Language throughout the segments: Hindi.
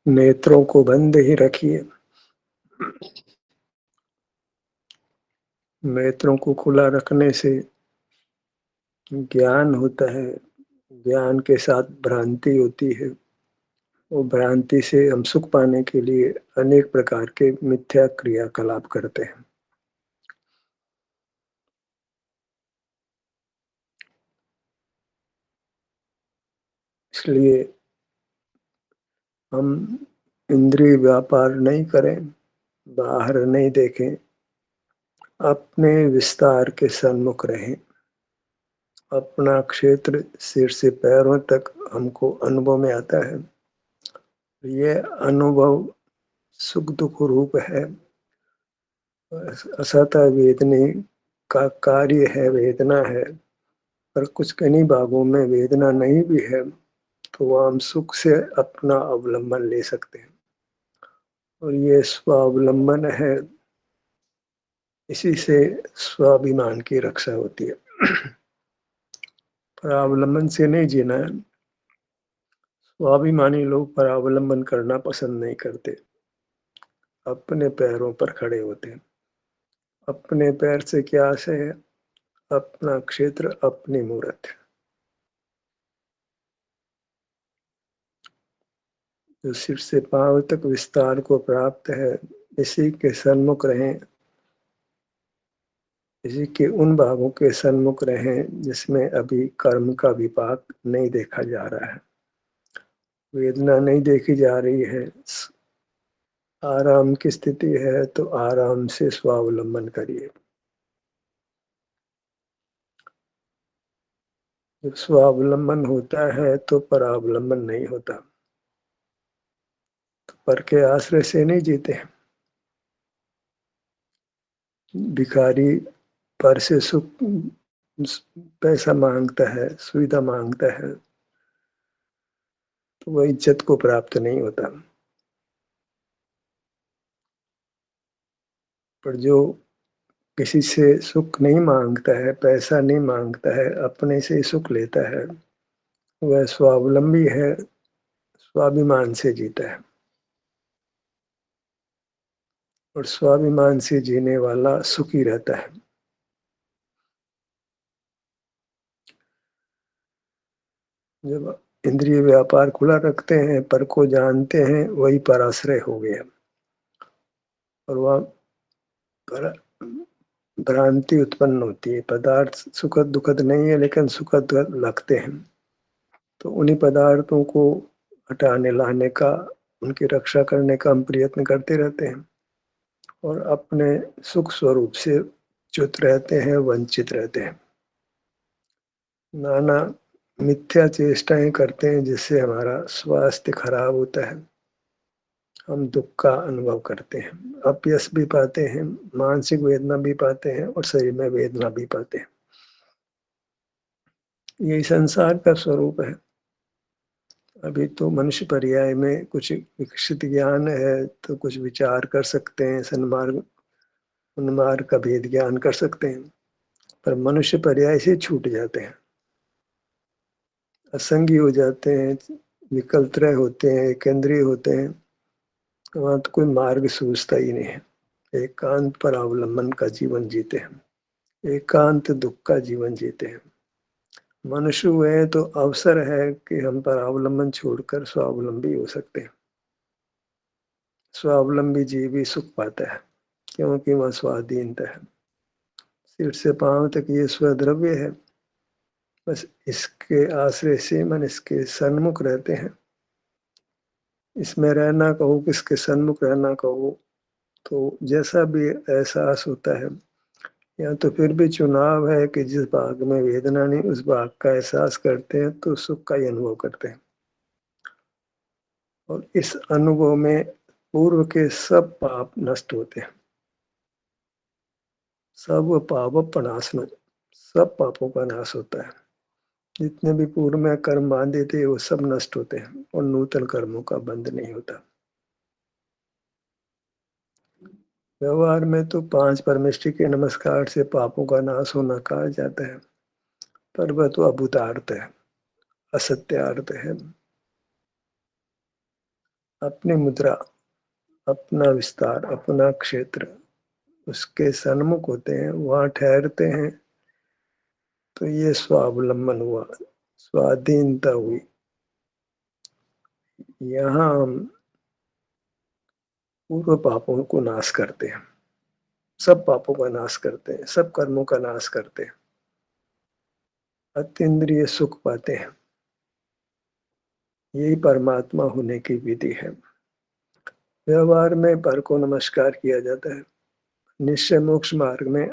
नेत्रों को बंद ही रखिए। नेत्रों को खुला रखने से ज्ञान होता है, ज्ञान के साथ भ्रांति होती है। वो भ्रांति से हम सुख पाने के लिए अनेक प्रकार के मिथ्या क्रियाकलाप करते हैं। इसलिए हम इंद्रिय व्यापार नहीं करें, बाहर नहीं देखें, अपने विस्तार के सन्मुख रहें। अपना क्षेत्र सिर से पैरों तक हमको अनुभव में आता है। ये अनुभव सुख दुख रूप है। असत वेदनी का कार्य है, वेदना है। पर कुछ किन्हीं भागों में वेदना नहीं भी है तो वह हम सुख से अपना अवलंबन ले सकते हैं। और ये स्वावलंबन है, इसी से स्वाभिमान की रक्षा होती है। परावलंबन से नहीं जीना है। स्वाभिमानी लोग परावलंबन करना पसंद नहीं करते, अपने पैरों पर खड़े होते हैं। अपने पैर से क्या आशय है? अपना क्षेत्र, अपनी मूर्त। जो सिर से पांव तक विस्तार को प्राप्त है, इसी के सन्मुख रहें, इसी के उन भागों के सन्मुख रहें जिसमें अभी कर्म का विपाक नहीं देखा जा रहा है, वेदना नहीं देखी जा रही है, आराम की स्थिति है। तो आराम से स्वावलंबन करिए। जब स्वावलंबन होता है तो परावलंबन नहीं होता। तो पर के आश्रय से नहीं जीते। भिखारी पर से सुख, पैसा मांगता है, सुविधा मांगता है, तो वह इज्जत को प्राप्त नहीं होता। पर जो किसी से सुख नहीं मांगता है, पैसा नहीं मांगता है, अपने से ही सुख लेता है, वह स्वावलंबी है, स्वाभिमान से जीता है। और स्वाभिमान से जीने वाला सुखी रहता है। जब इंद्रिय व्यापार खुला रखते हैं, पर को जानते हैं, वही पराश्रय हो गया। और वह पर भ्रांति उत्पन्न होती है। पदार्थ सुखद दुखद नहीं है, लेकिन सुखद लगते हैं। तो उन्हीं पदार्थों को हटाने लाने का, उनकी रक्षा करने का हम प्रयत्न करते रहते हैं और अपने सुख स्वरूप से च्युत रहते हैं, वंचित रहते हैं। नाना मिथ्या चेष्टाएं करते हैं जिससे हमारा स्वास्थ्य खराब होता है। हम दुख का अनुभव करते हैं, अपयश भी पाते हैं, मानसिक वेदना भी पाते हैं और शरीर में वेदना भी पाते हैं। यही संसार का स्वरूप है। अभी तो मनुष्य पर्याय में कुछ विकसित ज्ञान है तो कुछ विचार कर सकते हैं, सन्मार्ग उन्मार्ग का भेद ज्ञान कर सकते हैं। पर मनुष्य पर्याय से छूट जाते हैं, असंगी हो जाते हैं, विकल्पत्रय होते हैं, केंद्रीय होते हैं। वहां तो कोई मार्ग सूझता ही नहीं है। एकांत पर अवलंबन का जीवन जीते हैं, एकांत दुख का जीवन जीते हैं। मनुष्य हुए तो अवसर है कि हम पर अवलंबन छोड़कर स्वावलंबी हो सकते हैं। स्वावलंबी जीव ही सुख पाता है, क्योंकि वह स्वाधीनता है। सिर से पांव तक ये स्वद्रव्य है, बस इसके आश्रय से मन इसके सन्मुख रहते हैं। इसमें रहना कहो, किसके सन्मुख रहना कहो, तो जैसा भी एहसास होता है, या तो फिर भी चुनाव है कि जिस भाग में वेदना नहीं उस भाग का एहसास करते हैं तो सुख का ही अनुभव करते हैं। और इस अनुभव में पूर्व के सब पाप नष्ट होते हैं। सब पाप प्रनाशन, सब पापों का नाश होता है। जितने भी पूर्व में कर्म बांधे थे वो सब नष्ट होते हैं और नूतन कर्मों का बंध नहीं होता। व्यवहार में तो 5 परमेष्टि के नमस्कार से पापों का नाश होना कहा जाता है, पर वह तो अभूतार्थ है, असत्यार्थ है। अपनी मुद्रा, अपना विस्तार, अपना क्षेत्र उसके सन्मुख होते हैं, वहां ठहरते हैं, तो ये स्वावलंबन हुआ, स्वाधीनता हुई। यहाँ हम पूर्व पापों को नाश करते हैं, सब पापों का नाश करते हैं, सब कर्मों का नाश करते हैं, अतीन्द्रिय सुख पाते हैं। यही परमात्मा होने की विधि है। व्यवहार में पर को नमस्कार किया जाता है, निश्चय मोक्ष मार्ग में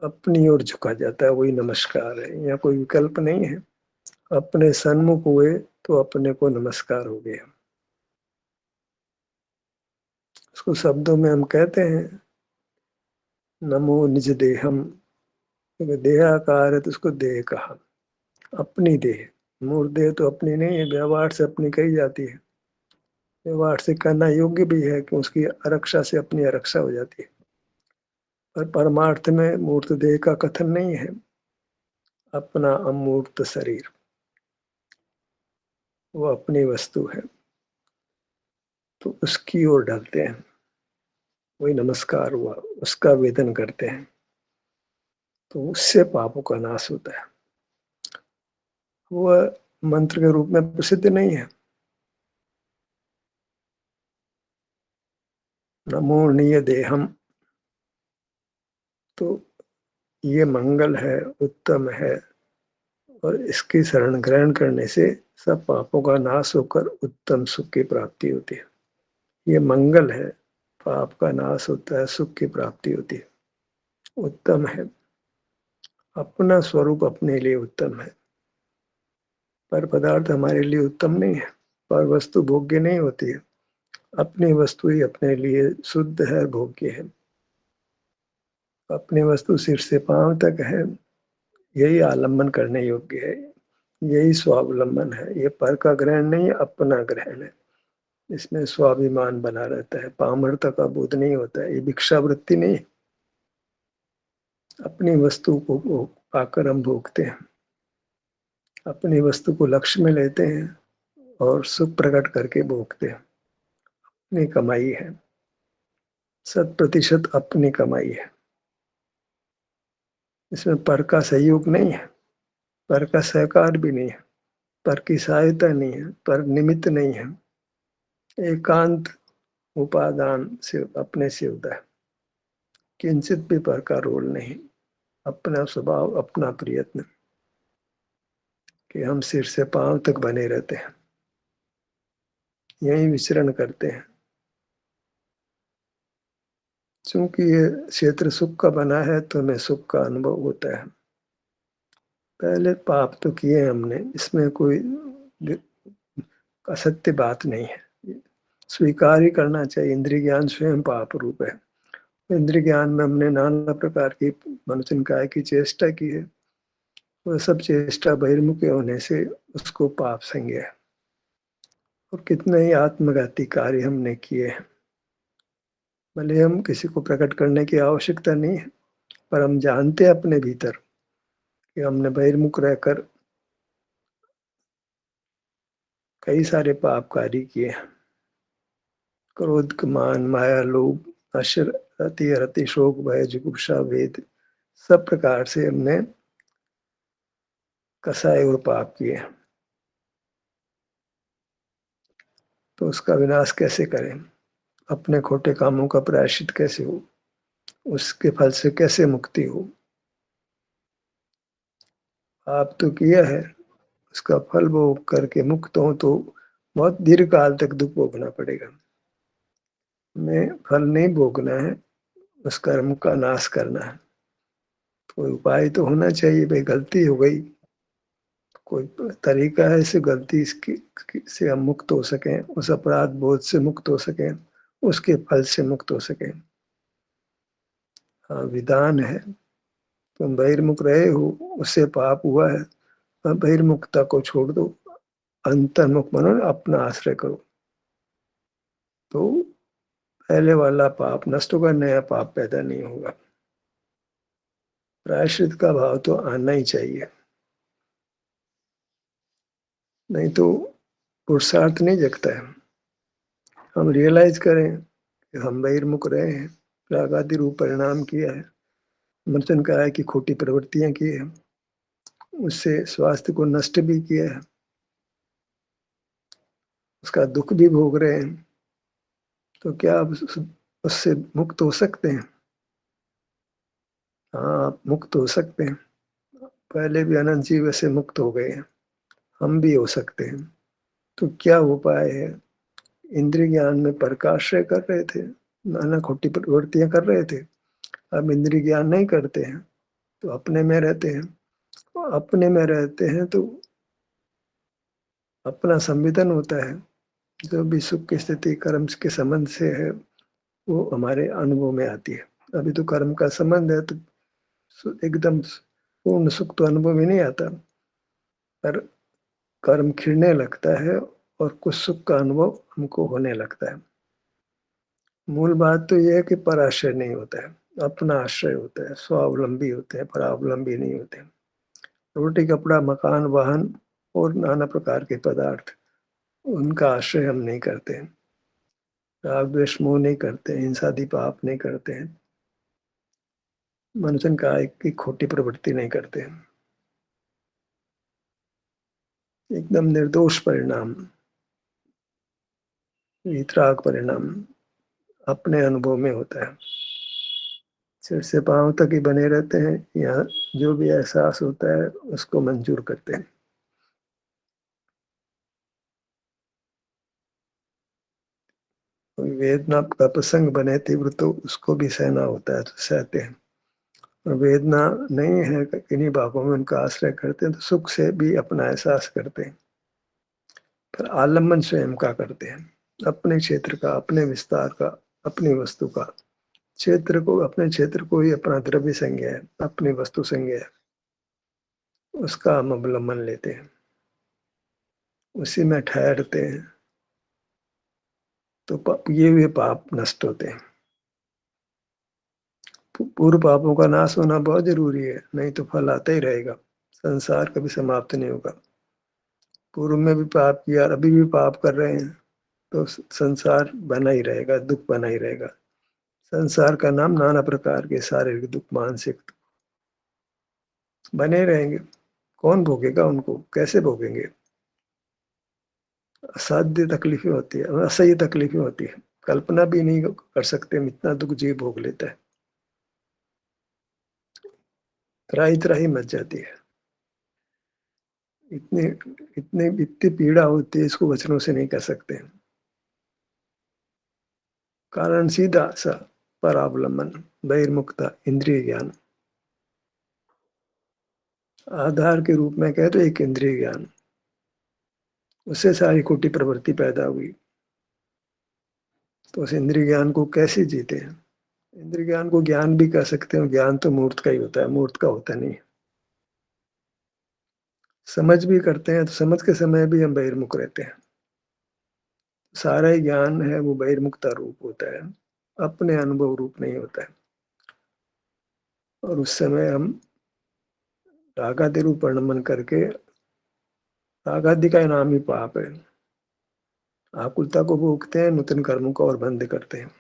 अपनी ओर झुका जाता है, वही नमस्कार है। यहाँ कोई विकल्प नहीं है। अपने सन्मुख हुए तो अपने को नमस्कार हो गया। उसको शब्दों में हम कहते हैं नमो निज देहम, देहाकार है तो उसको देह कहा, अपनी देह। मूल देह तो अपनी नहीं है, व्यवहार से अपनी कही जाती है। व्यवहार से कहना योग्य भी है कि उसकी आरक्षा से अपनी आरक्षा हो जाती है, पर परमार्थ में मूर्त देह का कथन नहीं है। अपना अमूर्त शरीर वो अपनी वस्तु है, तो उसकी ओर ढलते हैं, वही नमस्कार हुआ, उसका वेदन करते हैं, तो उससे पापों का नाश होता है। वह मंत्र के रूप में प्रसिद्ध नहीं है। नमो निय देहम, तो ये मंगल है, उत्तम है, और इसकी शरण ग्रहण करने से सब पापों का नाश होकर उत्तम सुख की प्राप्ति होती है। ये मंगल है, पाप का नाश होता है, सुख की प्राप्ति होती है। उत्तम है, अपना स्वरूप अपने लिए उत्तम है, पर पदार्थ हमारे लिए उत्तम नहीं है, पर वस्तु भोग्य नहीं होती है। अपनी वस्तु ही अपने लिए शुद्ध है, भोग्य है। अपनी वस्तु सिर से पांव तक है, यही आलम्बन करने योग्य है, यही स्वावलंबन है। ये पर का ग्रहण नहीं है, अपना ग्रहण है। इसमें स्वाभिमान बना रहता है, पामरता का बोध नहीं होता है, ये भिक्षावृत्ति नहीं। अपनी वस्तु को पाकर हम भोगते हैं, अपनी वस्तु को लक्ष्य में लेते हैं और सुख प्रकट करके भोगते हैं। अपनी कमाई है, 100% अपनी कमाई है। इसमें पर का सहयोग नहीं है, पर का सहकार भी नहीं है, पर की सहायता नहीं है, पर निमित्त नहीं है। एकांत उपादान से अपने से होता है, किंचित भी पर का रोल नहीं। अपना स्वभाव, अपना प्रयत्न कि हम सिर से पांव तक बने रहते हैं, यही विचरण करते हैं। क्योंकि ये क्षेत्र सुख का बना है तो हमें सुख का अनुभव होता है। पहले पाप तो किए हमने, इसमें कोई असत्य बात नहीं है, स्वीकार ही करना चाहिए। इंद्रिय ज्ञान स्वयं पाप रूप है। इंद्रिय ज्ञान में हमने नाना प्रकार की मनुष्य निकाय की चेष्टा की है, वह सब चेष्टा बहिर्मुख होने से उसको पाप संज्ञा है। और कितने ही आत्मघाती कार्य हमने किए हैं, भले हम किसी को प्रकट करने की आवश्यकता नहीं है, पर हम जानते हैं अपने भीतर कि हमने बहिर्मुख रहकर कई सारे पाप कार्य किए हैं। क्रोध, मान, माया, लोभ, आश्चर्य, रति, रति, शोक, भय, जुगुप्सा, वेद, सब प्रकार से हमने कसाय और पाप किए हैं। तो उसका विनाश कैसे करें? अपने खोटे कामों का प्रायश्चित कैसे हो? उसके फल से कैसे मुक्ति हो? पाप तो किया है, उसका फल भोग करके मुक्त हो तो बहुत दीर्घ काल तक दुख भोगना पड़ेगा। हमें फल नहीं भोगना है, उस कर्म का नाश करना है। कोई उपाय तो होना चाहिए, भाई गलती हो गई, कोई तरीका है इस गलती से हम मुक्त हो सकें, उस अपराध बोध से मुक्त हो सकें, उसके फल से मुक्त हो सकें। हाँ, विधान है, तुम बहिर्मुख रहे हो, उससे पाप हुआ है, अब बहिर्मुखता को छोड़ दो, अंतर्मुख बनो, अपना आश्रय करो, तो पहले वाला पाप नष्ट होगा, नया पाप पैदा नहीं होगा। प्रायश्चित का भाव तो आना ही चाहिए, नहीं तो पुरुषार्थ नहीं जगता है। हम रियलाइज करें कि हम बहिर्मुख रहे हैं, राग आदि रूप परिणाम किया है, मंथन कहा है कि खोटी प्रवृत्तियां की है, उससे स्वास्थ्य को नष्ट भी किया है, उसका दुख भी भोग रहे हैं, तो क्या आप उससे मुक्त हो सकते हैं? हाँ, आप मुक्त हो सकते हैं। पहले भी अनंत जी वैसे मुक्त हो गए हैं, हम भी हो सकते हैं। तो क्या उपाय है? इंद्रिय ज्ञान में प्रकाश्य कर रहे थे, नाना खोटी प्रवृत्तियां कर रहे थे, अब इंद्रिय ज्ञान नहीं करते हैं, तो अपने में रहते हैं। अपने में रहते हैं तो अपना संवेदन होता है, जो भी सुख की स्थिति कर्म के संबंध से है वो हमारे अनुभव में आती है। अभी तो कर्म का संबंध है, तो एकदम पूर्ण सुख तो अनुभव में नहीं आता, पर कर्म खिड़ने लगता है और कुछ सुख का अनुभव हमको होने लगता है। मूल बात तो यह है कि पराश्रय नहीं होता है, अपना आश्रय होता है, स्वावलंबी होते हैं, परावलंबी नहीं होते। रोटी कपड़ा मकान वाहन और नाना प्रकार के पदार्थ, उनका आश्रय हम नहीं करते हैं। राग द्वेष मोह नहीं करते हैं, हिंसा आदि पाप नहीं करते हैं, मनुष्य का की खोटी प्रवृत्ति नहीं करते हैं। एकदम निर्दोष परिणाम, वितराग परिणाम अपने अनुभव में होता है। सिर से पांव तक ही बने रहते हैं, यहाँ जो भी एहसास होता है उसको मंजूर करते हैं। वेदना का प्रसंग बने तीव्र तो उसको भी सहना होता है, तो सहते हैं। और वेदना नहीं है, किन्हीं बाबों में उनका आश्रय करते हैं, तो सुख से भी अपना एहसास करते हैं, पर आलम्बन स्वयं का करते हैं, अपने क्षेत्र का, अपने विस्तार का, अपनी वस्तु का। क्षेत्र को, अपने क्षेत्र को ही अपना द्रव्य संज्ञा है, अपनी वस्तु संज्ञा है, उसका हम अवलंबन लेते हैं, उसी में ठहरते हैं, तो ये हुए पाप नष्ट होते हैं। पूर्व पापों का नाश होना बहुत जरूरी है, नहीं तो फल आता ही रहेगा, संसार कभी समाप्त नहीं होगा। पूर्व में भी पाप किया, अभी भी पाप कर रहे हैं, तो संसार बना ही रहेगा, दुख बना ही रहेगा। संसार का नाम नाना प्रकार के शारीरिक दुख, मानसिक बने रहेंगे। कौन भोगेगा उनको, कैसे भोगेंगे? असाध्य तकलीफें होती है, असह्य तकलीफें होती है, कल्पना भी नहीं कर सकते इतना दुख जीव भोग लेता है, त्राही त्राही मच जाती है। इतनी इतनी इतनी पीड़ा होती है, इसको वचनों से नहीं कर सकते। कारण सीधा सा, परावलंबन, बहिर्मुखता, इंद्रिय ज्ञान। आधार के रूप में कहे तो एक इंद्रिय ज्ञान, उससे सारी खोटी प्रवृत्ति पैदा हुई। तो उस इंद्रिय ज्ञान को कैसे जीते हैं? इंद्रिय ज्ञान को ज्ञान भी कह सकते हो, ज्ञान तो मूर्त का ही होता है, मूर्त का होता नहीं। समझ भी करते हैं तो समझ के समय भी हम बहिर्मुख रहते हैं। सारा ही ज्ञान है वो बहिर्मुखता रूप होता है, अपने अनुभव रूप नहीं होता है। और उस समय हम रागादि रूप वर्णन करके, रागादि का नाम ही पाप है, आकुलता को भोगते हैं, नूतन कर्मों को और बंद करते हैं,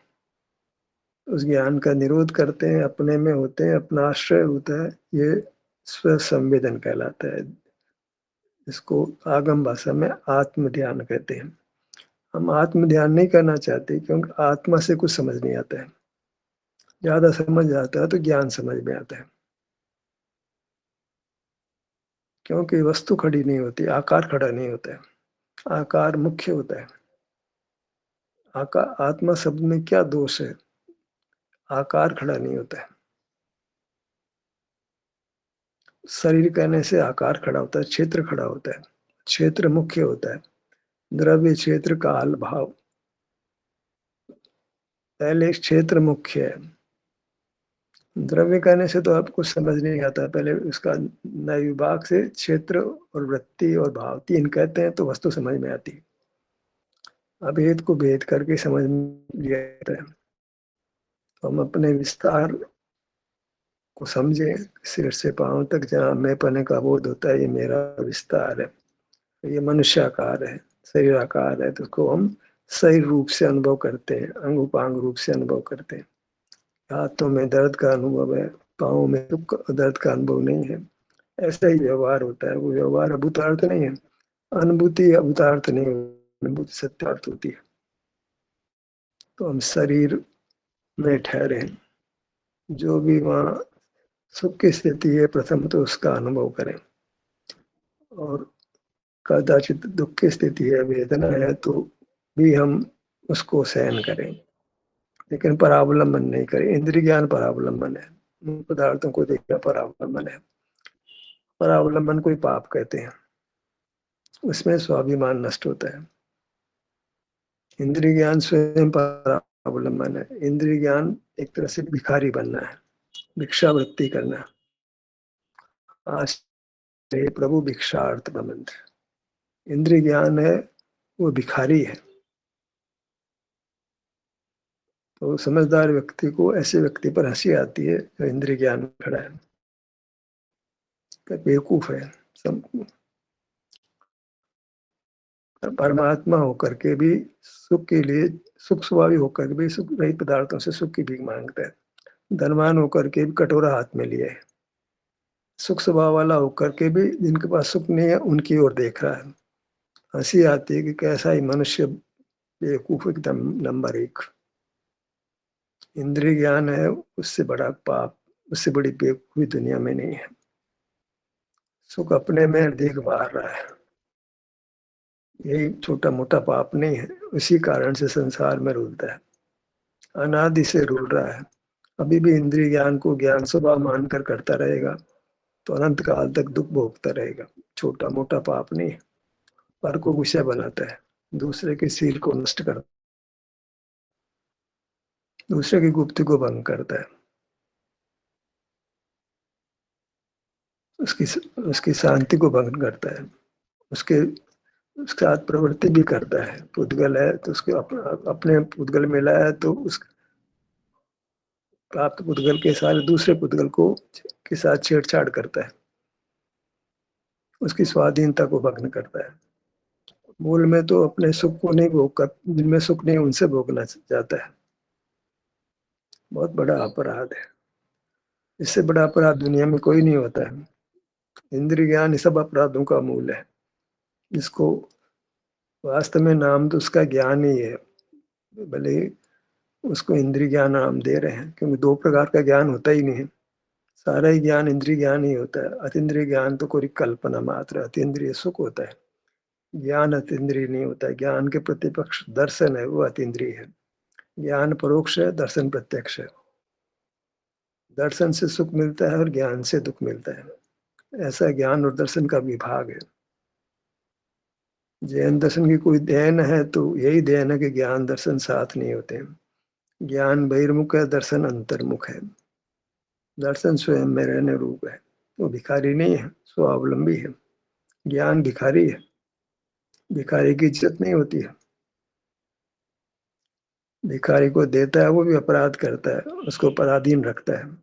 उस ज्ञान का निरोध करते हैं, अपने में होते हैं, अपना आश्रय होता है। ये स्व संवेदन कहलाता है, इसको आगम भाषा में आत्म ध्यान कहते हैं। हम आत्म ध्यान नहीं करना चाहते, क्योंकि आत्मा से कुछ समझ नहीं आता है। ज्यादा समझ आता है तो ज्ञान समझ में आता है, क्योंकि वस्तु खड़ी नहीं होती, आकार खड़ा नहीं होता है, आकार मुख्य होता है। आकार, आत्मा शब्द में क्या दोष है? आकार खड़ा नहीं होता है। शरीर कहने से आकार खड़ा होता है, क्षेत्र खड़ा होता है, क्षेत्र मुख्य होता है। द्रव्य क्षेत्र काल भाव, पहले क्षेत्र मुख्य है। द्रव्य कहने से तो आपको समझ नहीं आता, पहले उसका नए विभाग से क्षेत्र और वृत्ति और भाव तीन कहते हैं, तो वस्तु समझ में आती है। अभेद को भेद करके समझ में लिया जाता है, तो हम अपने विस्तार को समझे, सिर से पांव तक जहाँ मैं पने का बोध होता है, ये मेरा विस्तार है, ये मनुष्याकार है, शरीराकार है, तो उसको हम सही रूप से अनुभव करते हैं, अंग उपांग रूप से अनुभव करते हैं। हाथों में दर्द का अनुभव है, पाँव में दर्द का अनुभव नहीं है। ऐसा ही व्यवहार होता है, वो व्यवहार अभूतार्थ नहीं है। अनुभूति अभूतार्थ नहीं, अनुभूति सत्यार्थ होती है। तो हम शरीर में ठहरे, जो भी वहाँ सुख की स्थिति है प्रथम तो उसका अनुभव करें, और कदाचित दुख की स्थिति है, वेदना है, तो भी हम उसको सहन करें, लेकिन परावलंबन नहीं करें। इंद्रिय ज्ञान परावलंबन है, पदार्थों को देखना परावलंबन है। परावलंबन कोई पाप कहते हैं, उसमें स्वाभिमान नष्ट होता है। इंद्रिय ज्ञान स्वयं परावलंबन है। इंद्रिय ज्ञान एक तरह से भिखारी बनना है, भिक्षावृत्ति करना। आज प्रभु भिक्षार्थ का मंत्र। इंद्रिय ज्ञान है वो भिखारी है। तो समझदार व्यक्ति को ऐसे व्यक्ति पर हंसी आती है जो इंद्रिय ज्ञान में खड़ा है, बेवकूफ है। परमात्मा होकर के भी सुख के लिए, सुख स्वभावी होकर भी सुख रहित पदार्थों से सुख की भीख मांगता है। धनवान होकर के भी कटोरा हाथ में लिए है, सुख स्वभाव वाला होकर के भी जिनके पास सुख नहीं है उनकी ओर देख रहा है। हंसी आती है कि कैसा ही मनुष्य बेवकूफ, एकदम नंबर एक। इंद्रिय ज्ञान है, उससे बड़ा पाप, उससे बड़ी बेवकूफी दुनिया में नहीं है। सुख अपने में देख बाहर रहा है, यही छोटा मोटा पाप नहीं है। उसी कारण से संसार में रुलता है, अनादि से रुल रहा है। अभी भी इंद्रिय ज्ञान को ज्ञान स्वभाव मानकर करता रहेगा तो अनंत काल तक दुख भोगता रहेगा। छोटा मोटा पाप नहीं है, पर को विषय बनाता है, दूसरे के शील को नष्ट करता है, दूसरे की गुप्ति को भंग करता है, उसकी उसकी शांति को भंग करता है, उसके उसके साथ प्रवृत्ति भी करता है। पुद्गल है तो उसके अपने पुद्गल मिला है तो उस प्राप्त पुद्गल के सारे दूसरे पुद्गल को के साथ छेड़छाड़ करता है, उसकी स्वाधीनता को भंग करता है। मूल में तो अपने सुख को नहीं भोग कर, जिनमें सुख नहीं उनसे भोगना चाहता है। बहुत बड़ा अपराध है, इससे बड़ा अपराध दुनिया में कोई नहीं होता है। इंद्रिय ज्ञान सब अपराधों का मूल है। इसको वास्तव में नाम तो उसका ज्ञान ही है, भले उसको इंद्रिय ज्ञान नाम दे रहे हैं, क्योंकि दो प्रकार का ज्ञान होता ही नहीं है। सारा ही ज्ञान इंद्रिय ज्ञान ही होता है। अतीन्द्रिय ज्ञान तो कोई कल्पना मात्र, अतीन्द्रिय सुख होता है। ज्ञान अतीन्द्रिय नहीं होता है। ज्ञान के प्रतिपक्ष दर्शन है, वो अतीन्द्रिय है। ज्ञान परोक्ष है, दर्शन प्रत्यक्ष है। दर्शन से सुख मिलता है और ज्ञान से दुख मिलता है। ऐसा ज्ञान और दर्शन का विभाग है। जैन दर्शन की कोई देन है तो यही देन है कि ज्ञान दर्शन साथ नहीं होते। ज्ञान बहिर्मुख है, दर्शन अंतर्मुख है। दर्शन स्वयं में रहने रूप है, वो भिखारी नहीं है, स्वावलंबी है। ज्ञान भिखारी है, भिखारी की इज्जत नहीं होती है। भिखारी को देता है वो भी अपराध करता है, उसको पराधीन रखता है,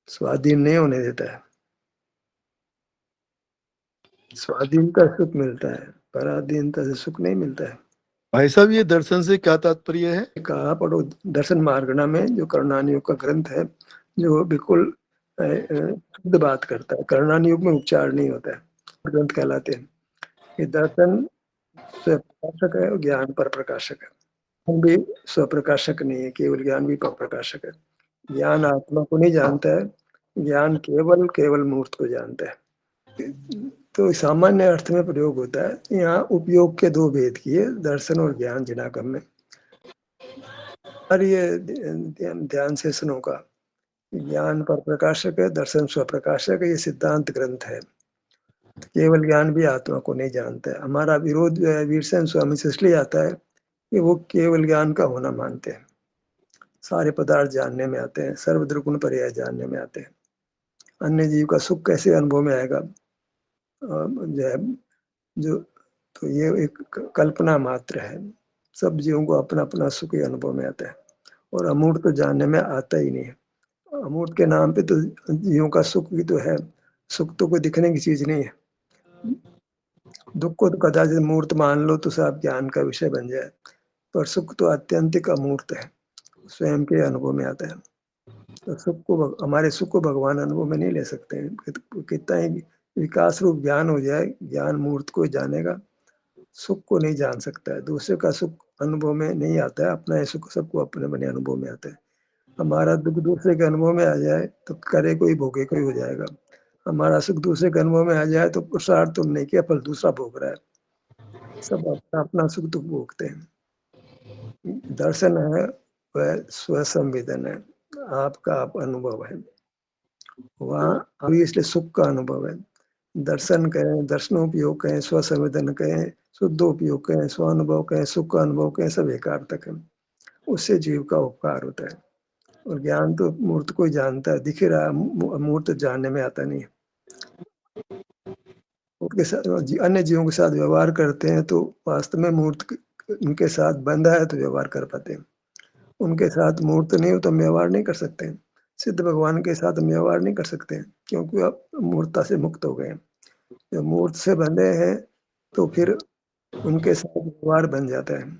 स्वाधीन नहीं होने देता है। स्वाधीनता सुख मिलता है, पराधीनता से सुख नहीं मिलता है। भाई साहब, ये दर्शन से क्या तात्पर्य है? कहा पढ़ो दर्शन मार्गणा में, जो कर्णानियोग का ग्रंथ है, जो बिल्कुल शुद्ध बात करता है। कर्णानियोग में उपचार नहीं होता है, ग्रंथ कहलाते हैं। ये दर्शन स्वप्रकाशक है और ज्ञान पर प्रकाशक है। हम भी स्वप्रकाशक नहीं है, केवल ज्ञान भी पर प्रकाशक है। ज्ञान आत्मा को नहीं जानता है, ज्ञान केवल केवल मूर्त को जानता है। तो सामान्य अर्थ में प्रयोग होता है। यहाँ उपयोग के दो भेद किए, दर्शन और ज्ञान जिनागम में। और ये ध्यान से सुनो का, ज्ञान पर प्रकाशक है, दर्शन स्वप्रकाशक है, ये सिद्धांत ग्रंथ है। केवल ज्ञान भी आत्मा को नहीं जानता है। हमारा विरोध जो है वीरसेन स्वामी से इसलिए आता है कि वो केवल ज्ञान का होना मानते हैं, सारे पदार्थ जानने में आते हैं, सर्वद्रुगुण पर्याय जानने में आते हैं। अन्य जीव का सुख कैसे अनुभव में आएगा, जो है जो, तो ये एक कल्पना मात्र है। सब जीवों को अपना अपना सुख ही अनुभव में आता है, और अमूर्त तो जानने में आता ही नहीं है। अमूर्त के नाम पे तो जीवों का सुख भी तो है, सुख तो कोई दिखने की चीज नहीं है। दुःख को तो कदाचित मूर्त मान लो तो सब ज्ञान का विषय बन जाए, पर सुख तो आत्यंतिक अमूर्त है, स्वयं के अनुभव में आता है। तो हमारे सुख को भगवान अनुभव में नहीं ले सकते हैं। कितना ही विकास रूप ज्ञान हो जाए, ज्ञान मूर्त को जानेगा, सुख को नहीं जान सकता है। दूसरे का सुख अनुभव में नहीं आता है, अपना ही सुख सबको अपने बने अनुभव में आता है। हमारा दुःख दूसरे के अनुभव में आ जाए तो करे कोई भोगे कोई हो जाएगा। हमारा सुख दूसरे के अनुभव में आ जाए तो पुरुषार्थ तुमने किया, फल दूसरा भोग रहा है। सब अपना सुख दुःख भोगते हैं। दर्शन है वह स्वसंवेदन है, आपका आप अनुभव है। वहाँ अभी इसलिए सुख का अनुभव है। दर्शन कहें, दर्शनोपयोग कहें, स्वसंवेदन कहें, शुद्धोपयोग कहें, स्वानुभव कहें, सुख का अनुभव कहें, सब एकार्थक है। उससे जीव का उपकार होता है। और ज्ञान तो मूर्त को ही जानता है, दिख ही रहा है, मूर्त जानने में आता नहीं है। उनके साथ अन्य जीवों के साथ व्यवहार करते हैं तो वास्तव में मूर्त उनके साथ बंधा है तो व्यवहार कर पाते हैं। उनके साथ मूर्त नहीं हो तो हम व्यवहार नहीं कर सकते। सिद्ध भगवान के साथ हम व्यवहार नहीं कर सकते क्योंकि अब मूर्तता से मुक्त हो गए हैं। जब मूर्त से बंधे हैं तो फिर उनके साथ व्यवहार बन जाता है।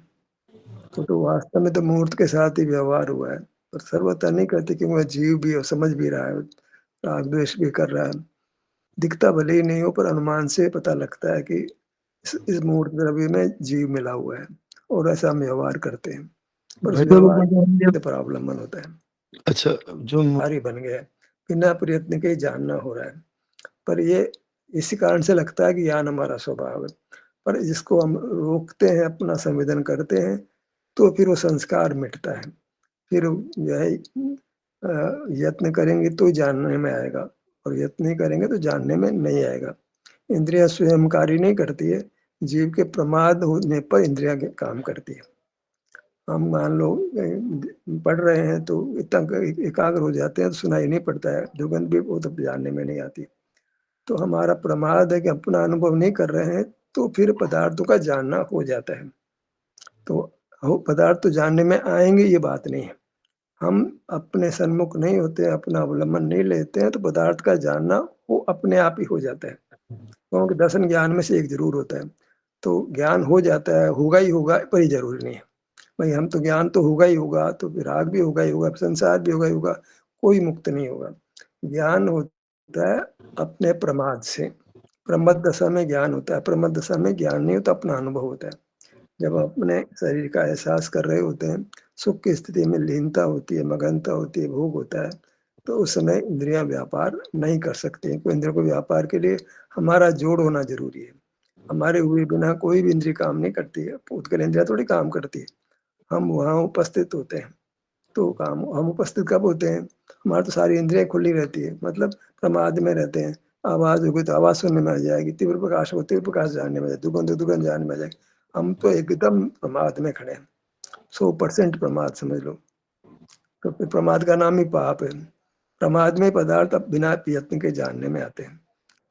तो वास्तव में तो मूर्त के साथ ही व्यवहार हुआ है, पर सर्वथा नहीं कहते कि वह जीव भी और समझ भी रहा है, राग द्वेष भी कर रहा है। दिखता भले ही नहीं हो पर अनुमान से पता लगता है कि इस मूर्त द्रव्य में जीव मिला हुआ है और ऐसा हम व्यवहार करते हैं। पर उस भाई साहब व्यवहार से परावलंबन होता है, अच्छा जो भारी बन गया है, बिना प्रयत्न के ही जानना हो रहा है। पर ये इसी कारण से लगता है कि ज्ञान हमारा स्वभाव है। पर जिसको हम रोकते हैं, अपना संवेदन करते हैं, तो फिर वो संस्कार मिटता है। फिर जो है यत्न करेंगे तो जानने में आएगा और यत्न नहीं करेंगे तो जानने में नहीं आएगा। इंद्रियाँ स्वयं कार्य नहीं करती है, जीव के प्रमाद होने पर इंद्रियाँ काम करती है। हम मान लो पढ़ रहे हैं तो इतना एकाग्र हो जाते हैं तो सुनाई नहीं पड़ता है, जुगन भी वो तो जानने में नहीं आती। तो हमारा प्रमाद है कि अपना अनुभव नहीं कर रहे हैं, तो फिर पदार्थों का जानना हो जाता है। तो हो पदार्थ तो जानने में आएँगे ये बात नहीं है। हम अपने सन्मुख नहीं होते हैं, अपना अवलंबन नहीं लेते हैं तो पदार्थ का जानना वो अपने आप ही हो जाता है। क्योंकि दर्शन ज्ञान में से एक ज़रूर होता है। तो ज्ञान हो जाता है, होगा ही होगा पर ये ज़रूरी नहीं है। भई हम तो ज्ञान तो होगा ही होगा, तो विराग भी होगा ही होगा, संसार भी होगा ही होगा, कोई मुक्त नहीं होगा। ज्ञान होता है अपने प्रमाद से। प्रमद दशा में ज्ञान होता है, प्रमद दशा में ज्ञान नहीं होता, अपना अनुभव होता है। जब अपने शरीर का एहसास कर रहे होते हैं, सुख की स्थिति में लीनता होती है, मगनता होती है, भोग होता है, तो उस समय इंद्रियाँ व्यापार नहीं कर सकती हैं। इंद्रियों को व्यापार के लिए हमारा जोड़ होना ज़रूरी है। हमारे हुए बिना कोई भी इंद्रिय काम नहीं करती है, पूतगल इंद्रियाँ थोड़ी काम करती है। हम वहाँ उपस्थित होते हैं, तो काम हम उपस्थित कब होते हैं? हमारी तो सारी इंद्रियाँ खुली रहती है, मतलब प्रमाद में रहते हैं। आवाज़ होगी तो आवाज़ सुनने में आ जाएगी, तीव्र प्रकाश हो तीव्र प्रकाश जानने में आ जाएगी, दुर्गंध हो दुर्गंध जानने में आ जाएगी। हम तो एकदम प्रमाद में खड़े हैं, 100% प्रमाद समझ लो। तो फिर प्रमाद का नाम ही पाप है। प्रमाद में पदार्थ अब बिना प्रयत्न के जानने में आते हैं।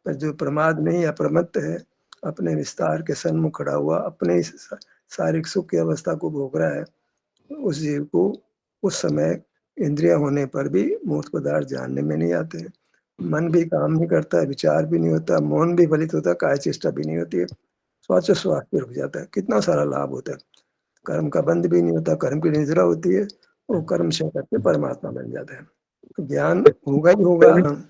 पर जो प्रमाद नहीं अप्रमत्त है, अपने विस्तार के सन्मुख खड़ा हुआ, अपने इस शारीरिक सुख की अवस्था को भोग रहा है, उस जीव को उस समय इंद्रियाँ होने पर भी मूर्त पदार्थ जानने में नहीं आते हैं। मन भी काम नहीं करता है, विचार भी नहीं होता, मौन भी फलित होता है, काय चेष्टा भी नहीं होती है। श्वासोच्छ्वास भी रुक जाता है, कितना सारा लाभ होता है। कर्म का बंध भी नहीं होता, कर्म की निद्रा होती है, वो कर्म क्षय करके परमात्मा बन जाता है। तो ज्ञान होगा ही होगा।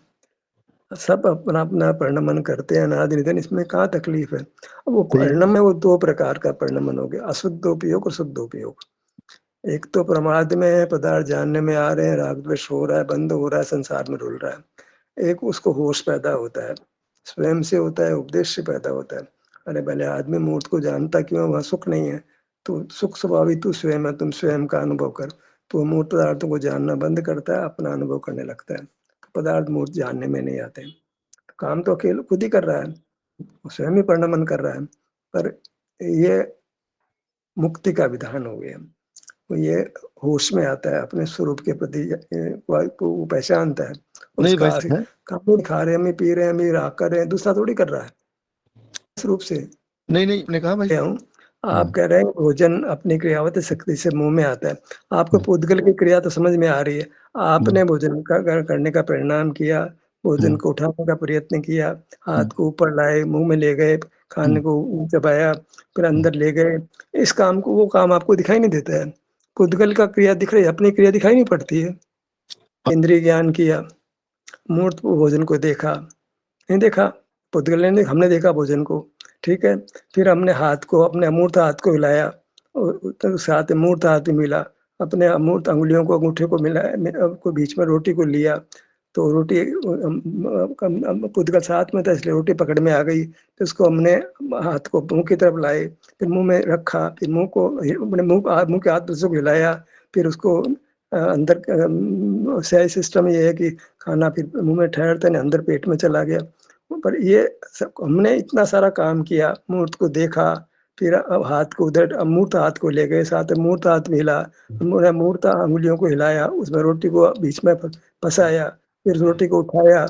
सब अपना-अपना परिणमन करते हैं अनादि निधन, इसमें कहाँ तकलीफ है। अब वो सही परिणम में वो 2 प्रकार का परिणमन हो गया, अशुद्ध उपयोग और शुद्ध उपयोग। एक तो प्रमाद में है, पदार्थ जानने में आ रहे हैं, राग द्वेष हो रहा है, बंध हो रहा है, संसार में रुल रहा है। एक उसको होश पैदा होता है, स्वयं से होता है, उपदेश से पैदा होता है। अरे भले आदमी मूर्त को जानता क्यों है, वहाँ सुख नहीं है, तो सुख स्वभावी तू स्वयं है, तुम स्वयं का अनुभव कर। तो मूर्त पदार्थों को जानना बंद करता है, अपना अनुभव करने लगता है। पदार्थ मूर्त जानने में नहीं आते हैं। काम तो अकेले खुद ही कर रहा है, वो स्वयं ही परिणमन कर रहा है। पर ये मुक्ति का विधान हो गया। तो ये होश में आता है, अपने स्वरूप के प्रति को वो पहचानता है। नहीं भाई उसका साहब काम नहीं खा रहे हैं, हम ही पी रहे हैं, हम ही राग कर रहे हैं, दूसरा थोड़ी कर रहा है। इस रूप से नहीं नहीं मैंने कहा भाई गया हूँ। आप हम्म, कह रहे हैं भोजन अपनी क्रियावत शक्ति से मुँह में आता है। आपको पूदगल की क्रिया तो समझ में आ रही है। हम्म, आपने भोजन का करने का परिणाम किया, भोजन हम्म, को उठाने का प्रयत्न किया, हाथ हम्म, को ऊपर लाए, मुँह में ले गए, खाने को चबाया, फिर अंदर ले गए। इस काम को, वो काम आपको दिखाई नहीं देता है। पुद्गल का क्रिया दिख रही है, अपनी क्रिया दिखाई नहीं पड़ती है। इंद्रिय ज्ञान किया, मूर्त भोजन को देखा, नहीं देखा, पुद्गल ने, हमने देखा भोजन को, ठीक है। फिर हमने हाथ को, अपने अमूर्त हाथ को हिलाया, और साथ में मूर्त हाथ भी मिला, अपने अमूर्त अंगुलियों को, अंगूठे को मिलाया, को बीच में रोटी को लिया, तो रोटी पुद्गल साथ में था इसलिए रोटी पकड़ में आ गई। तो उसको हमने हाथ को मुंह की तरफ लाए, फिर मुंह में रखा, फिर मुंह को, अपने मुंह के हाथ को हिलाया, फिर उसको अंदर, सही सिस्टम ये है कि खाना फिर मुंह में ठहरते नहीं, अंदर पेट में चला गया। पर ये सब हमने इतना सारा काम किया, मूर्त को देखा, फिर अब हाथ को उधर, मूर्त हाथ को ले गए, साथ में मूर्त हाथ भी हिला, मूर्त अंगुलियों को हिलाया, उसमें रोटी को बीच में फंसाया, फिर रोटी को उठाया,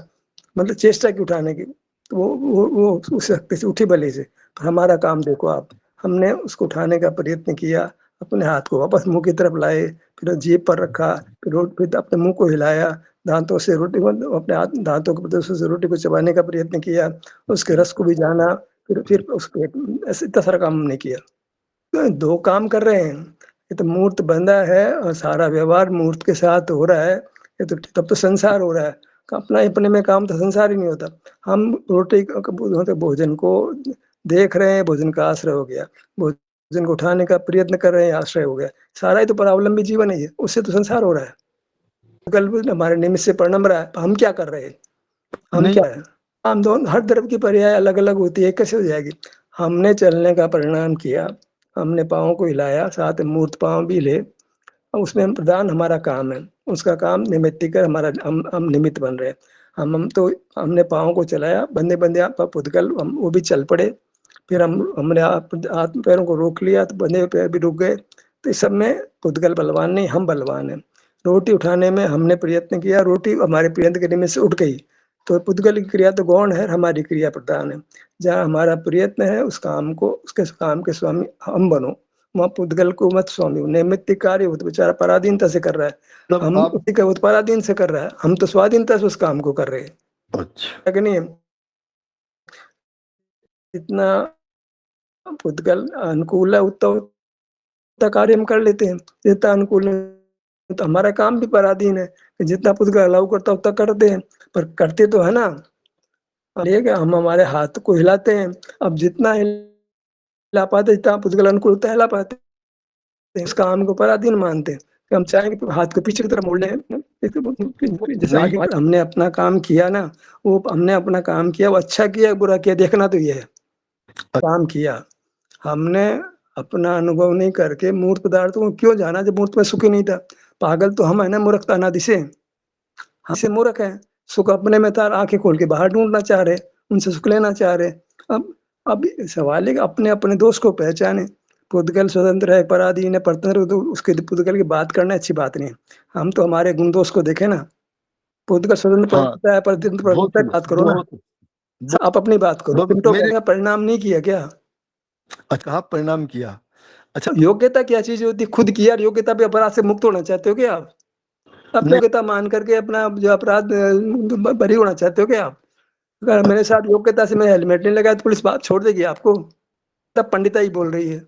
मतलब चेष्टा की उठाने की, तो वो उस शक्ति से उठी भले से। हमारा काम देखो आप, हमने उसको उठाने का प्रयत्न किया, अपने हाथ को वापस मुंह की तरफ लाए, फिर जीभ पर रखा, फिर अपने मुंह को हिलाया, दांतों से रोटी को, अपने हाथ दांतों के प्रदर्शन से रोटी को चबाने का प्रयत्न किया, उसके रस को भी जाना, फिर उसके ऐसे इतना सारा काम हमने किया। तो 2 काम कर रहे हैं, ये तो मूर्त बंधा है और सारा व्यवहार मूर्त के साथ हो रहा है, ये तो तब तो संसार हो रहा है। अपना अपने में काम तो संसार ही नहीं होता। हम रोटी भोजन को देख रहे हैं, भोजन का आश्रय हो गया, भोजन को उठाने का प्रयत्न कर रहे हैं, आश्रय हो गया। सारा ही तो परावलंबी जीवन है, उससे तो संसार हो रहा है। कल हमारे निमित्त से परिणम रहा है, हम क्या कर रहे हैं, हम नहीं क्या है, हम दोनों, हर तरफ की पर्याय अलग अलग होती है, कैसे हो जाएगी। हमने चलने का परिणाम किया, हमने पाँव को हिलाया, साथ में मूर्त पाँव भी ले, उसमें प्रधान हमारा काम है, उसका काम निमित्तिक है, हमारा हम निमित्त बन रहे हैं। हम तो हमने पाँव को चलाया, बंदे बंदे आप पुद्गल वो भी चल पड़े, फिर हमने हाथ पैरों को रोक लिया, तो बंदे पैर भी रुक गए। तो इस सब में पुद्गल बलवान नहीं, हम बलवान हैं। रोटी उठाने में हमने प्रयत्न किया, रोटी हमारे प्रयत्न के निमित्त से उठ गई, तो पुद्गल की क्रिया तो गौण है, हमारी क्रिया प्रधान है। जहाँ हमारा प्रयत्न है, उस काम को, उसके काम के स्वामी हम बनो, वहाँ पुद्गल को मत स्वामी। नैमित्तिक कार्य वो तो बेचारा पराधीनता से कर रहा है, मतलब हम आप उसी का वो पराधीन से कर रहा है, हम तो स्वाधीनता से उस काम को कर रहे हैं, अच्छा है कि नहीं। इतना पुद्गल अनुकूल है, उतना कार्य हम कर लेते हैं, जितना अनुकूल है तो हमारा काम भी पराधीन है, कि जितना पुद्गल अलाउ करता उतना करते हैं, पर करते तो है ना। ये कि हम हमारे हाथ को हिलाते हैं, अब जितना हिला पाते, जितना पुद्गल अनुकूल उतना हिला पाते, इस काम को पराधीन मानते हैं, कि हम चाहेंगे तो हाथ को पीछे की तरफ मोड़ लें, जैसे नहीं आगे हमने अपना काम किया ना, वो हमने अपना काम किया, वो अच्छा किया बुरा किया देखना तो ये है, काम किया हमने, अपना अनुभव नहीं करके मूर्त पदार्थों को क्यों जाना जब मूर्त में सुख ही नहीं था। पागल तो हम है ना, मूर्खता अनादि से, हमसे मूर्ख है, सुख अपने में था, आंखें खोल के बाहर ढूंढना चाह रहे, उनसे सुख लेना चाह रहे। अब सवाल है कि अपने अपने दोष को पहचाने। पुद्गल स्वतंत्र है, पराधीन है, परतंत्र, तो उसके पुद्गल की बात करना अच्छी बात नहीं है। हम तो हमारे गुण दोष को देखें ना, पुद्गल स्वतंत्र हाँ परतंत्र है, परतंत्र बहुत परतंत्र बात करो ना, बहुत बहुत आप अपनी बात करो। बहुत पिंटो मेरे का परिणाम नहीं किया क्या, अच्छा आप परिणाम किया अच्छा योग्यता क्या चीज होती है, खुद किया और योग्यता पे अपराध से मुक्त होना चाहते हो क्या आप, अपनी नहीं योग्यता मान करके अपना जो अपराध बरी होना चाहते हो क्या आप। अगर मेरे साथ योग्यता से मैं हेलमेट नहीं लगाया तो पुलिस बात छोड़ देगी आपको, तब पंडिताई बोल रही है।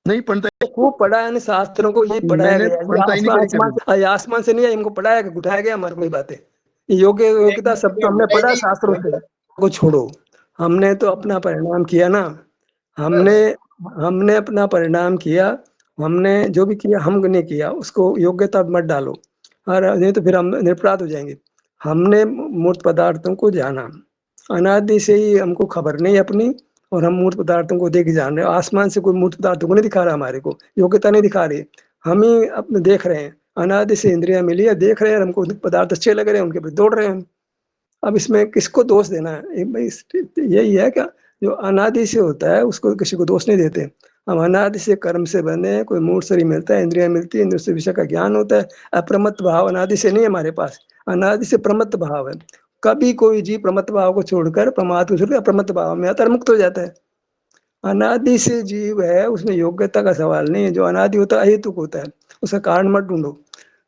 नहीं पंडित तो खूब पढ़ा है, शास्त्रों को यही पढ़ाया मैंने गया है, ये पंडिताई नहीं आसमान करी आसमान कभी से, आसमान से नहीं है, इनको पढ़ाया गया, उठाया गया हमारे कोई बातें। ये योग्यता सब तो हमने पढ़ा शास्त्रों से, को छोड़ो। हमने तो अपना परिणाम किया ना, हमने हमने अपना परिणाम किया, हमने जो भी किया हमने किया, उसको योग्यता मत डालो, और नहीं तो फिर हम निरपराध हो जाएंगे। हमने मूर्त पदार्थों को जाना, अनादि से ही हमको खबर नहीं अपनी, और हम मूर्त पदार्थों को देख जान रहे हैं। आसमान से कोई मूर्त पदार्थों को नहीं दिखा रहा, हमारे को योग्यता नहीं दिखा रही, हम ही अपने देख रहे हैं। अनादि से इंद्रियां मिली है, देख रहे हैं, हमको पदार्थ अच्छे लग रहे हैं, उनके प्रति दौड़ रहे हैं हम। अब इसमें किसको दोष देना है, भाई यही है क्या, जो अनादि से होता है उसको किसी को दोष नहीं देते। हम अनादि से कर्म से बने हैं, कोई मूर्त शरीर मिलता है, इंद्रियां मिलती है, इंद्रियों से विषय का ज्ञान होता है। अप्रमत्त भाव अनादि से नहीं है हमारे पास, अनादि से प्रमत्त भाव है। कभी कोई जीव प्रमत्त भाव को छोड़कर, प्रमाद को छोड़कर अप्रमत्त भाव में आता है, मुक्त हो जाता है। अनादि से जीव है, उसमें योग्यता का सवाल नहीं है। जो अनादि होता है अहेतुक होता है, उसका कारण मत ढूंढो,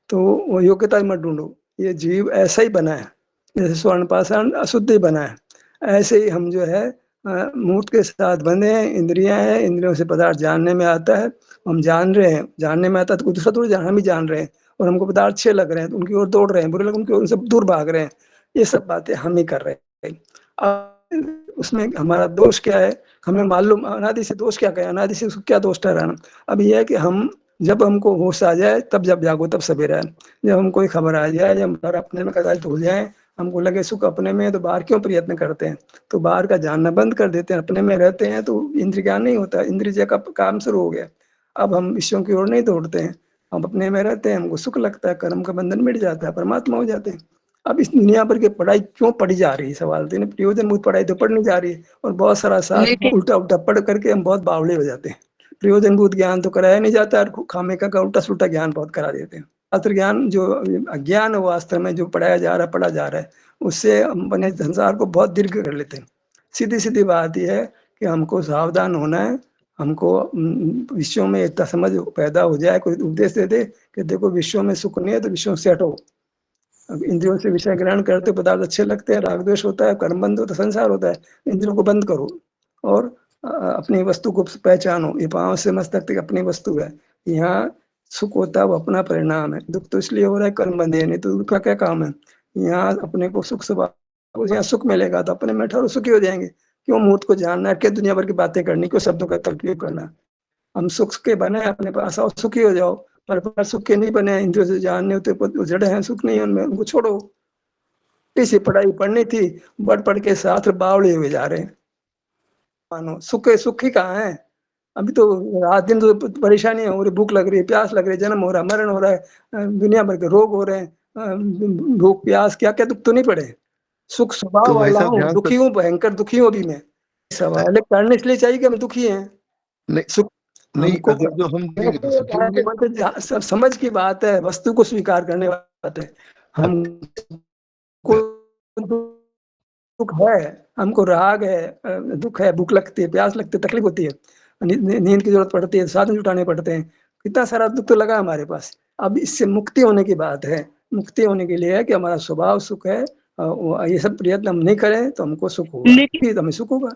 तो वो योग्यता मत ढूंढो। ये जीव ऐसा ही बना है, जैसे स्वर्ण पाषाण अशुद्ध ही बना है, ऐसे ही हम जो है मूर्त के साथ बंधे हैं, इंद्रियाँ हैं, इंद्रियों से पदार्थ जानने में आता है, हम जान रहे हैं, जानने में आता है तो कोई दूसरा थोड़ी हम ही जान रहे हैं और हमको पदार्थ अच्छे लग रहे हैं, तो उनकी ओर दौड़ रहे हैं, बुरे लगे उनकी ओर, उनसे दूर भाग रहे हैं। ये सब बातें हम ही कर रहे हैं। उसमें हमारा दोष क्या है? हमें मालूम अनादि से दोष क्या कहें, अनादि से उसको क्या दोष ठहराना? अब ये है कि हम जब हमको होश आ जाए तब जब जागो तब सवेरा है। जब हम कोई खबर आ जाए, जब अपने में कदाच भूल जाए, हमको लगे सुख अपने में है तो बाहर क्यों प्रयत्न करते हैं? तो बाहर का जानना बंद कर देते हैं, अपने में रहते हैं तो इंद्रिय ज्ञान नहीं होता, इंद्रिय का काम शुरू हो गया। अब हम विषयों की ओर नहीं दौड़ते हैं, हम अपने में रहते हैं, हमको सुख लगता है, कर्म का बंधन मिट जाता है, परमात्मा हो जाते हैं। अब इस दुनिया भर की पढ़ाई क्यों पढ़ी जा रही है? सवाल तो प्रयोजनभूत पढ़ाई तो पढ़नी जा रही है और बहुत सारा शास्त्र उल्टा उल्टा पढ़ करके हम बहुत बावले हो जाते हैं। प्रयोजनभूत ज्ञान तो कराया नहीं जाता और खामे का उल्टा सुल्टा ज्ञान बहुत करा देते हैं। शास्त्र ज्ञान जो अज्ञान है वास्तव में जो पढ़ाया जा रहा है, पढ़ा जा रहा है, उससे हम अपने संसार को बहुत दीर्घ कर लेते हैं। सीधी सीधी बात यह है कि हमको सावधान होना है, हमको विषयों में इतना समझ पैदा हो जाए, कोई उपदेश दे दे कि देखो विषयों में सुख नहीं है तो विषयों से हटो। अब इंद्रियों से विषय ग्रहण करते पदार्थ अच्छे लगते हैं, राग द्वेष होता है, कर्म बंद होता है, संसार होता है, इंद्रियों को बंद करो और अपनी वस्तु को पहचानो। ये पांव से मस्तक तक अपनी वस्तु है। यहाँ सुख होता है वो अपना परिणाम है, दुख तो इसलिए हो रहा है कर्म बंधे, नहीं तो दुख का क्या काम है? यहाँ अपने को सुख स्वभाव, यहाँ सुख मिलेगा तो अपने में ठहरो सुखी हो जाएंगे। क्यों मूर्त को जानना है, क्या दुनिया भर की बातें करनी, क्यों शब्दों का उपयोग करना? हम सुख के बने अपने पास आओ, सुखी हो जाओ। पर सुख के नहीं बने, इंद्रियों से जानने होते जड़ हैं, सुख नहीं है उनमें, उनको छोड़ो। इसी पढ़ाई पढ़नी थी, पढ़ के शास्त्र बावड़े हुए जा रहे हैं। मानो सुख ही कहाँ है? अभी तो रात दिन तो परेशानी हो रही, भूख लग रही है, प्यास लग रही है, जन्म हो रहा है, मरण हो रहा है, दुनिया भर के रोग हो रहे हैं, भूख प्यास क्या क्या दुख तो नहीं पड़े। सुख स्वभाव तो भाई वाला साहब हूँ, ध्यान से दुखी हूँ, भयंकर दुखी हूँ अभी मैं। सवाल है करने इसलिए चाहिए कि हम दुखी हैं। नहीं सुख नहीं, हमको अगर जो हम देखेंगे तो सुखी होंगे। सब समझ की बात है, वस्तु को स्वीकार करने वाली बात है। हमको दुख है, हमको राग है, दुख है, भूख लगती है, प्यास लगती है, तकलीफ होती है, नींद की जरूरत पड़ती है, साधन जुटाने पड़ते हैं, कितना सारा दुख तो लगा हमारे पास। अब इससे मुक्ति होने की बात है। मुक्ति होने के लिए है कि हमारा स्वभाव सुख है, ये सब प्रयत्न हम नहीं करें तो हमको सुख होगा, फिर हमें सुख होगा।